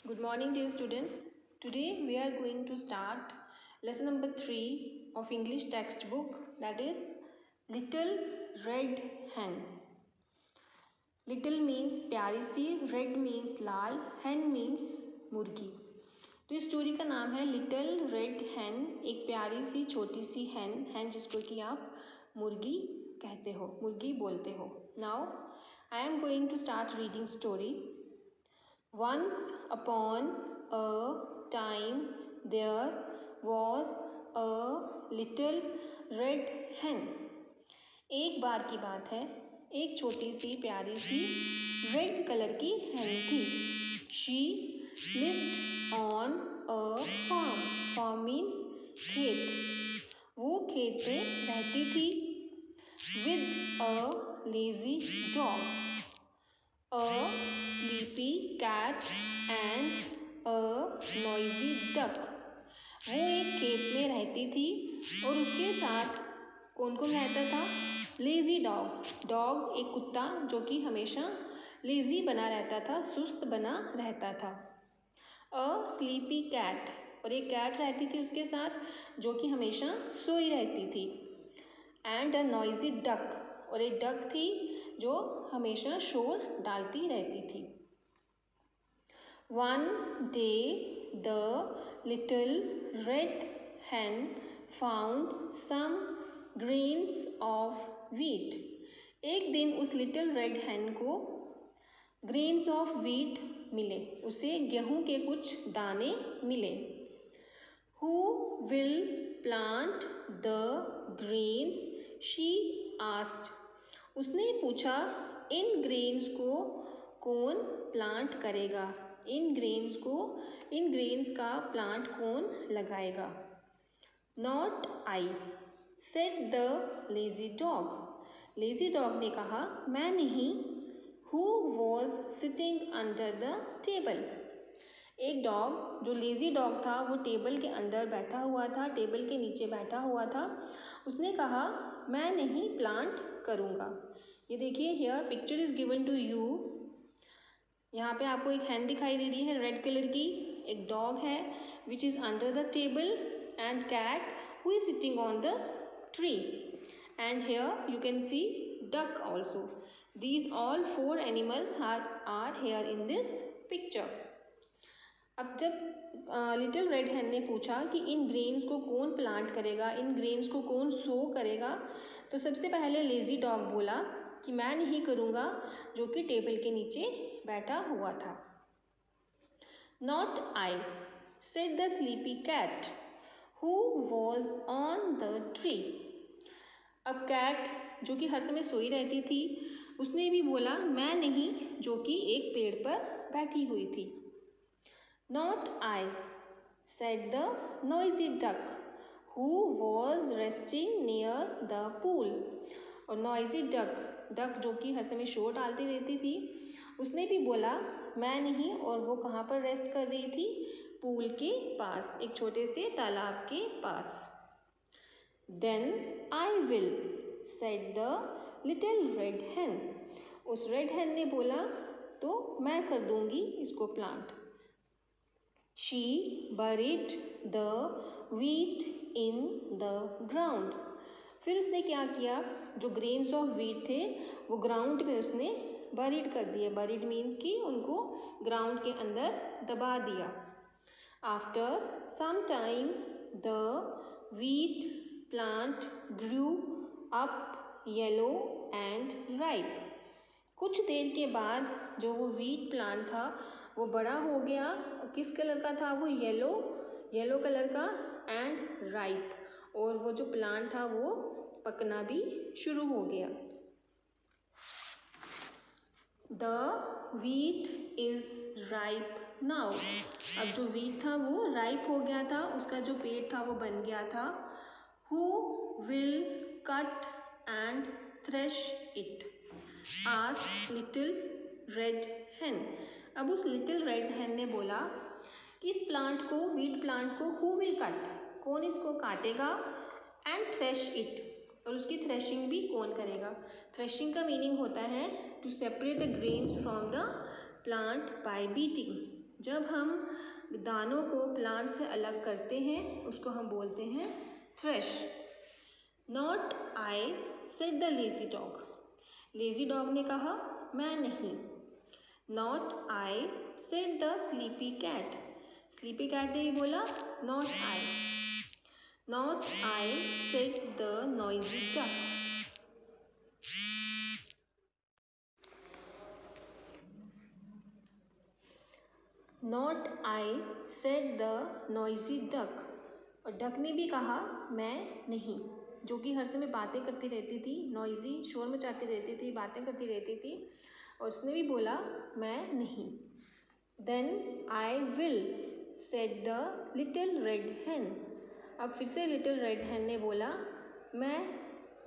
Good morning, dear students. Today we are going to start lesson number 3 of English textbook, that is Little Red Hen. Little means प्यारी सी, red means लाल, hen means मुर्गी. तो इस story का नाम है little red हैन. एक प्यारी सी छोटी सी हैन जिसको कि आप मुर्गी कहते हो, मुर्गी बोलते हो. Now I am going to start reading story. Once upon a time there was a little red hen. एक बार की बात है, एक छोटी सी प्यारी सी रेड कलर की हैन थी. She lived on a farm. Farm means खेत. वो खेत पे रहती थी. With a lazy dog, a sleepy cat and a noisy duck. वो एक खेत में रहती थी और उसके साथ कौन कौन रहता था? Lazy dog. डॉग एक कुत्ता जो कि हमेशा लेजी बना रहता था, सुस्त बना रहता था. अ स्लीपी कैट, और एक कैट रहती थी उसके साथ जो कि हमेशा सोई रहती थी. एंड अ नॉइजी डक, और एक डक थी जो हमेशा शोर डालती रहती थी. One day the little red hen found some grains of wheat. एक दिन उस लिटिल रेड हैन को ग्रेन्स ऑफ व्हीट मिले, उसे गेहूं के कुछ दाने मिले. Who will plant the grains? She asked. उसने पूछा इन ग्रेन्स को कौन प्लांट करेगा, इन ग्रेन्स का प्लांट कौन लगाएगा. Not I, said the lazy dog. Lazy dog ने कहा मैं नहीं. Who was sitting under the table. एक डॉग जो लेजी डॉग था वो टेबल के अंदर बैठा हुआ था, टेबल के नीचे बैठा हुआ था. उसने कहा मैं नहीं प्लांट करूँगा. ये देखिए, here picture is given to you. यहाँ पे आपको एक हैन दिखाई दे रही है रेड कलर की, एक डॉग है which is under the table, and cat who is sitting on the tree. And here you can see duck also. These all 4 animals are here in this picture. अब जब little red hen ने पूछा कि इन grains को कौन plant करेगा, इन grains को कौन सो करेगा, तो सबसे पहले लेजी डॉग बोला कि मैं नहीं करूँगा, जो कि टेबल के नीचे बैठा हुआ था. Not I, said the sleepy cat who was on the tree. अब कैट जो कि हर समय सोई रहती थी उसने भी बोला मैं नहीं, जो कि एक पेड़ पर बैठी हुई थी. Not I, said the noisy duck who was resting near the pool. और नॉइजी डक जो कि हर समय शोर डालती रहती थी उसने भी बोला मैं नहीं, और वो कहाँ पर रेस्ट कर रही थी? पूल के पास, एक छोटे से तालाब के पास. Then I will, said the little red hen. उस रेड हैन ने बोला तो मैं कर दूंगी इसको plant. She buried the wheat in the ground. फिर उसने क्या किया, जो ग्रेन्स ऑफ व्हीट थे वो ग्राउंड में उसने बरीड कर दिए. बरीड मीन्स कि उनको ग्राउंड के अंदर दबा दिया. After some time the wheat plant grew up yellow and ripe. कुछ देर के बाद जो वो व्हीट प्लांट था वो बड़ा हो गया. किस कलर का था वो? येलो कलर का, एंड राइप, और वो जो प्लांट था वो पकना भी शुरू हो गया. The wheat is ripe now. अब जो व्हीट था वो राइप हो गया था, उसका जो पेड़ था वो बन गया था. Who will cut and thresh it, asked little red hen. अब उस लिटिल रेड हैन ने बोला कि इस प्लांट को, व्हीट प्लांट को हु विल कट, कौन इसको काटेगा, एंड थ्रेश इट, और उसकी थ्रेशिंग भी कौन करेगा. थ्रेशिंग का मीनिंग होता है to separate the grains from the plant by beating. जब हम दानों को प्लांट से अलग करते हैं उसको हम बोलते हैं thresh. Not I, said the lazy dog. Lazy dog ने कहा मैं नहीं। Not I, said the sleepy cat. Sleepy cat ने भी बोला not I. Not I, said the noisy duck. Not I, said the noisy duck. और duck ने भी कहा मैं नहीं, जो कि हर समय बातें करती रहती थी, नॉइजी, शोर मचाती रहती थी, बातें करती रहती थी, और उसने भी बोला मैं नहीं। Then I will, said the little red hen. अब फिर से लिटिल रेड हैन ने बोला मैं,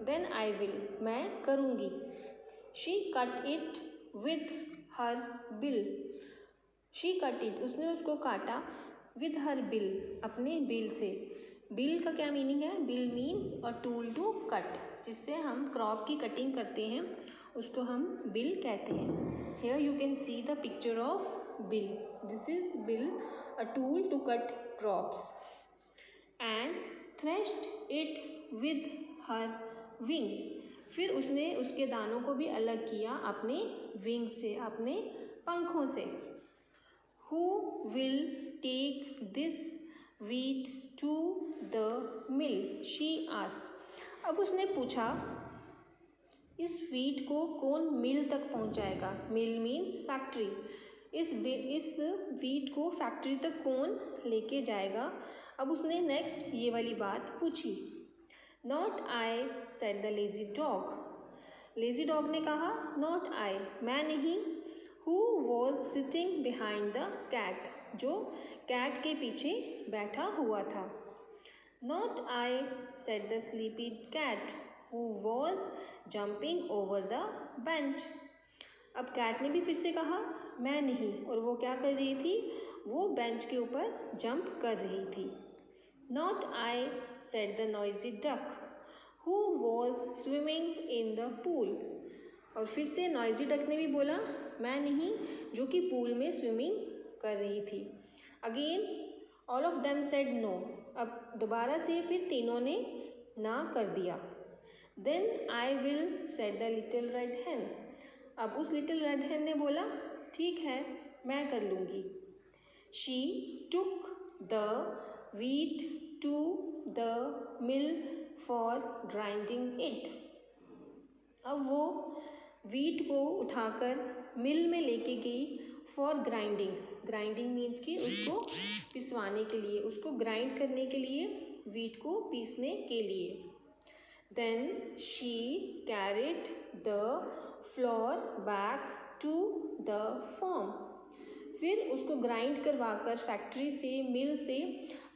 देन आई विल, मैं करूँगी। She cut it with her bill. She cut it, उसने उसको काटा, विद हर बिल, अपने बिल से। बिल का क्या मीनिंग है? Bill means a tool to cut, जिससे हम क्रॉप की कटिंग करते हैं उसको हम बिल कहते हैं। Here you can see the picture of bill. This is bill, a tool to cut crops. And threshed it with her wings. फिर उसने उसके दानों को भी अलग किया अपने विंग से, अपने पंखों से। Who will take this wheat to the mill? She asked. अब उसने पूछा इस वीट को कौन मिल तक पहुंचाएगा? मिल मीन्स फैक्ट्री। इस वीट को फैक्ट्री तक कौन लेके जाएगा? अब उसने नेक्स्ट ये वाली बात पूछी। Not I, said the lazy dog. Lazy dog ने कहा नॉट आई, मैं नहीं। Who was sitting behind the cat? जो कैट के पीछे बैठा हुआ था। Not I, said the sleepy cat, who was jumping over the bench. अब कैट ने भी फिर से कहा मैं नहीं, और वो क्या कर रही थी? वो बेंच के ऊपर जंप कर रही थी। Not I, said the noisy duck, who was swimming in the pool. और फिर से नॉइजी डक ने भी बोला मैं नहीं, जो कि पूल में स्विमिंग कर रही थी। Again all of them said no. अब दोबारा से फिर तीनों ने ना कर दिया। Then I will, said the little red hen. अब उस लिटिल रेड हैन ने बोला ठीक है, मैं कर लूँगी। She took the wheat to the mill for grinding it. अब वो व्हीट को उठाकर मिल में लेके गई फॉर ग्राइंडिंग। ग्राइंडिंग मीन्स कि उसको पिसवाने के लिए, उसको ग्राइंड करने के लिए, व्हीट को पीसने के लिए। Then she carried the flour back to the farm. फिर उसको ग्राइंड करवाकर फैक्ट्री से, मिल से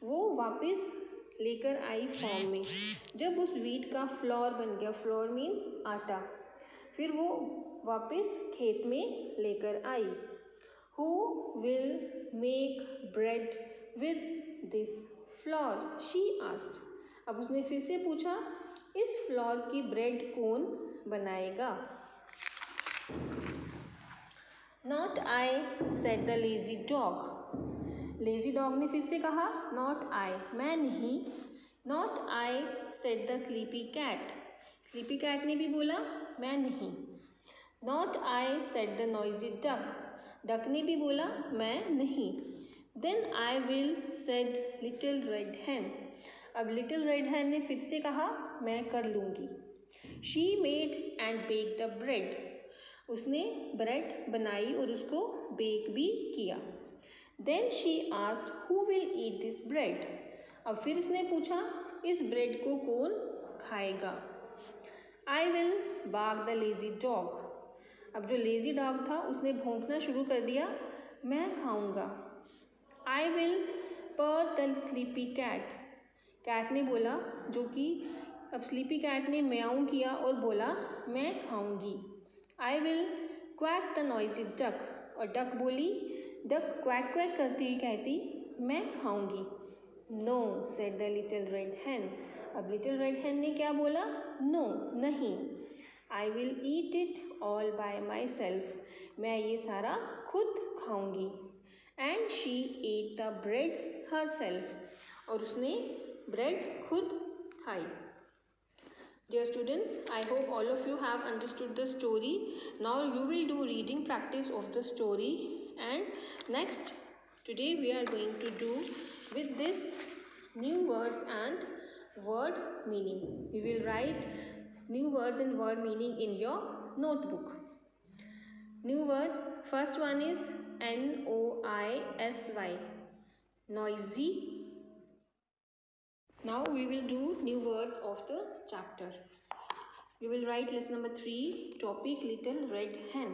वो वापस लेकर आई फॉर्म में। जब उस व्हीट का फ्लोर बन गया, फ्लोर मीन्स आटा, फिर वो वापस खेत में लेकर आई। Who will make bread with this flour? She asked. अब उसने फिर से पूछा इस फ्लोर की ब्रेड कौन बनाएगा? Not I, said the lazy dog. Lazy dog ने फिर से कहा नॉट आई, मैं नहीं। Not I, said the sleepy cat. Sleepy cat ने भी बोला मैं नहीं। Not I, said the noisy duck. Duck ने भी बोला मैं नहीं। Then I will, said little red hen. अब लिटिल रेड हैन ने फिर से कहा मैं कर लूँगी। She made and bake the bread. उसने ब्रेड बनाई और उसको बेक भी किया। Then she asked who will eat this bread. अब फिर उसने पूछा इस ब्रेड को कौन खाएगा? I will, bark the lazy dog. अब जो लेजी डॉग था उसने भौंकना शुरू कर दिया, मैं खाऊंगा। आई विल, पर द स्लीपी कैट। कैट ने बोला, जो कि अब स्लीपी कैट ने म्याऊं किया और बोला मैं खाऊंगी। I will, quack the noisy duck. और डक बोली, डक क्वैक क्वैक करती हुई कहती मैं खाऊंगी। No, said the little red hen. अब लिटिल रेड हैन ने क्या बोला? नो, नहीं। I will eat it all by myself. मैं ये सारा खुद खाऊंगी। And she ate the bread herself, और उसने ब्रेड खुद खाई। Dear students, I hope all of you have understood the story. Now you will do reading practice of the story, and next today we are going to do with this new words and word meaning. You will write new words and word meaning in your notebook. New words, first one is noisy, noisy. Now we will do new words of the chapter. We will write lesson number 3, topic little red hen.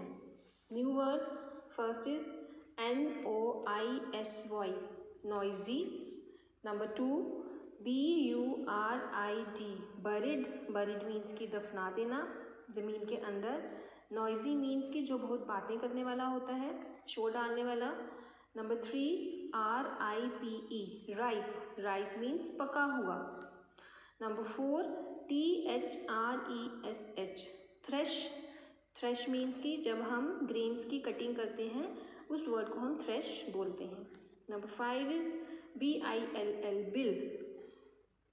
New words, first is noisy, noisy. Number 2, burid, buried, buried means कि दफना देना, ज़मीन के अंदर. Noisy means कि जो बहुत बातें करने वाला होता है, शोर डालने वाला. Number 3, ripe, ripe, ripe means पका हुआ. Number 4, thresh, thresh, thresh means कि जब हम ग्रेन्स की कटिंग करते हैं उस वर्ड को हम थ्रेश बोलते हैं. Number 5 is bill, bill.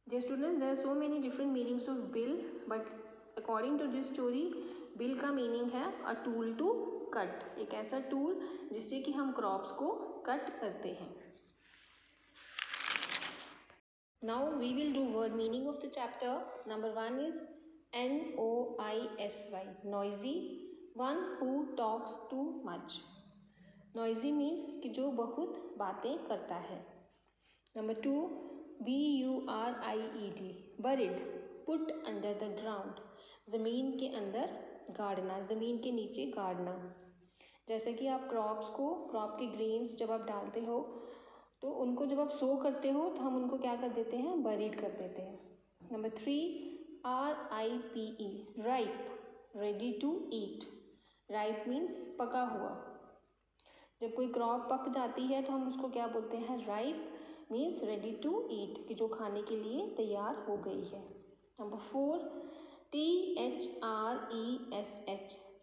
Dear students, there are so many different meanings of bill, but according to this story, bill का meaning है a tool to cut, एक ऐसा tool जिससे कि हम crops को cut करते हैं. Now we will do word meaning of the chapter. Number 1 is noisy, noisy, one who talks too much. Noisy means कि जो बहुत बातें करता है. Number 2, buried, buried, put under the ground, ज़मीन के अंदर गाड़ना, ज़मीन के नीचे गाड़ना. जैसे कि आप क्रॉप्स को, क्रॉप के ग्रेन्स जब आप डालते हो तो उनको जब आप सो करते हो तो हम उनको क्या कर देते हैं, बरीड कर देते हैं. Number 3, ripe, ripe, ready to eat. Ripe means पका हुआ. जब कोई क्रॉप पक जाती है तो हम उसको क्या बोलते हैं, ripe means ready to eat, कि जो खाने के लिए तैयार हो गई है. Number 4,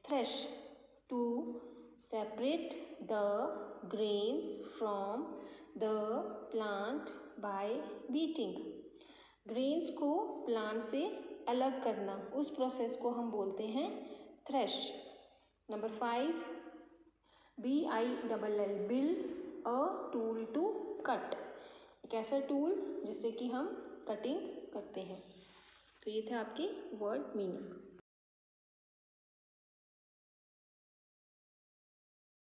thresh, to separate the grains from the plant by beating. Grains को प्लांट से अलग करना, उस प्रोसेस को हम बोलते हैं thresh. Number 5, bill, a tool to cut, एक ऐसा टूल जिससे कि हम कटिंग करते हैं. तो ये थे आपके वर्ड मीनिंग.